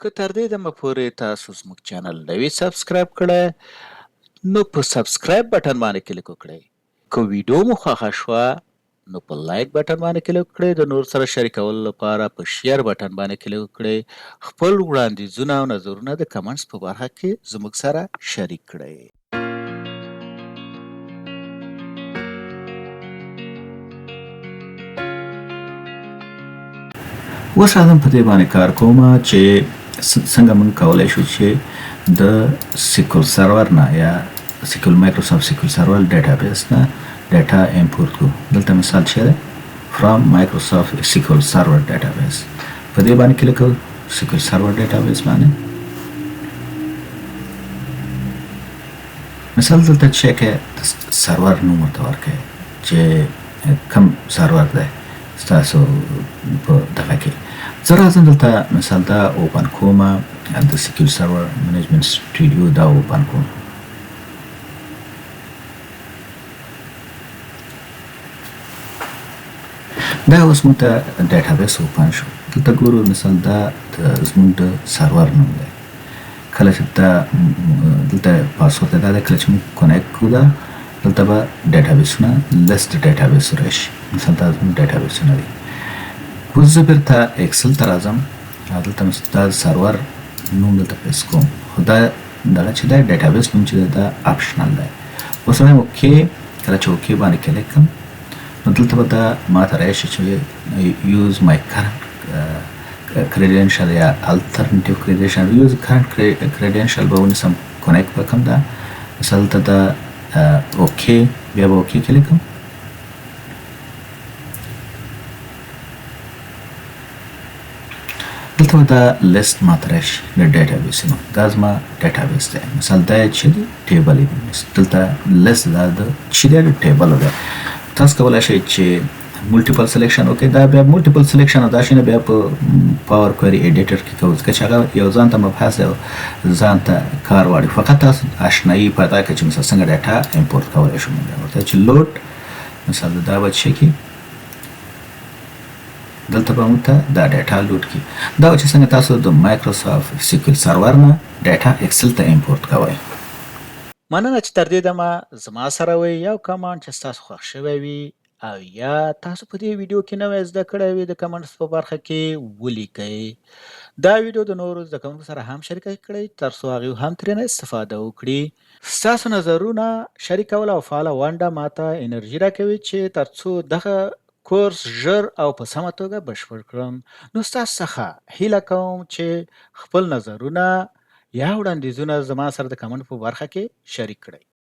که تر دې دمه پورې تاسو زموږ چینل نه وي سبسکرایب کړی نو په سبسکرایب بټن باندې کلیک وکړئ. که ویډیو مو خوښه شوه نو په لایک بټن باندې کلیک وکړئ. د نور سره شریکولو لپاره په شیر بټن باندې کلیک وکړئ. خپل وړاندیزونه او نظرونه د کمنټس په برخه کې زموږ سره شریک کړئ. اوس راځم په دې باندې کار کوم چې څنګه موږ کولی شو چې د سیکول سرور نه یا مایکروسافت سیکول سرور ډیټابیس نه ډیټا امپورټ کړو. دلته مثال چې دی فرام مایکروسافت سیکول سرور ډیټابیس په دې باندې کلیک کوو. سیکول سرور ډیټابیس باندې مثال دلته چک سرور نوم ورته ورکړئ چې کوم سرور دی ستاسو په دغه کې. زه راځم دلته مثال دا اوپن کوم د سیکول سرور منیجمنت سټوډیو دا اوپن کوم. دا اوس موږ ته ډیټابیس اوپن شو. دلته ګورو مثال دا زموږ د سرور نوم دی. کله چې دا دلته پاسورډ دا دی کله چې موږ کونیکټ کړو دا دلته به ډیټابیسونه لیست ډیټابیس راشي. مثلا دا زموږ ډیټابیسونه دي. اوس زه بیرته اکسل ته راځم. دلته دا سرور نوم دلته پیس کوم. خو دا دغه چې دا ډیټابیس نوم چې دی دا اپشنل دی. اوس وایم اوکې. کله چې اوکې باندې کلیک کړم نو دلته به دا ماته راشي چې یوز مای کرنټ credential یا alternative credential use current credential به ونیسم کونیکټ به کړم. دا مثلا دلته دا اوکې بیا به اوکې کلیک کړم. دلته به دا لیست ماته راشي د ډیټابیسونو. دا زما ډیټابیس دی. مثلا دا چې دی ټیبل دی. دلته لیست دا د چې دی د ټیبلو دی. تاسو کولی شئ چې ملټیپل سلیکشن اوکې دا بیا ملټیپل سلیکشن دا شي نه بیا په پاور کوئري ایډیټر کې کوو ځکه چې هغه یو ځان ته مبحث دی او ځان ته کار غواړي. فقط تاسو اشنایي پیدا کړئ چې مثلا څنګه ډیټا امپورټ کولی شو. موږ ورته چې لوډ مثلا دا به څه کړي دلته به موږ ته دا ډیټا لوډ کړي. دا چې څنګه تاسو د مایکروسافت سیکول سرور نه ډیټا اکسل ته امپورټ کوئ. مننه چې تر دې دمه زما سره وئ. یو کمانډ چې ستاسو خوښ شوی وي او یا تاسو په دې ویډیو کې نوی زده کړی وي د کمنټس په برخه کې ولیکئ. دا ویډیو د نورو زده کوونکو سره هم شریکه کړئ ترڅو هغوی هم ترېنه استفاده وکړي. ستاسو نظرونه شریکول او فعاله ونډه ماته انرژي راکوي چې ترڅو دغه کورس ژر او په سمه توګه بشپړ کړم. نو ستاسو څخه هیله کوم چې خپل نظرونه یا وړاندیزونه زما سره د کمنټ په برخه کې شریک کړئ.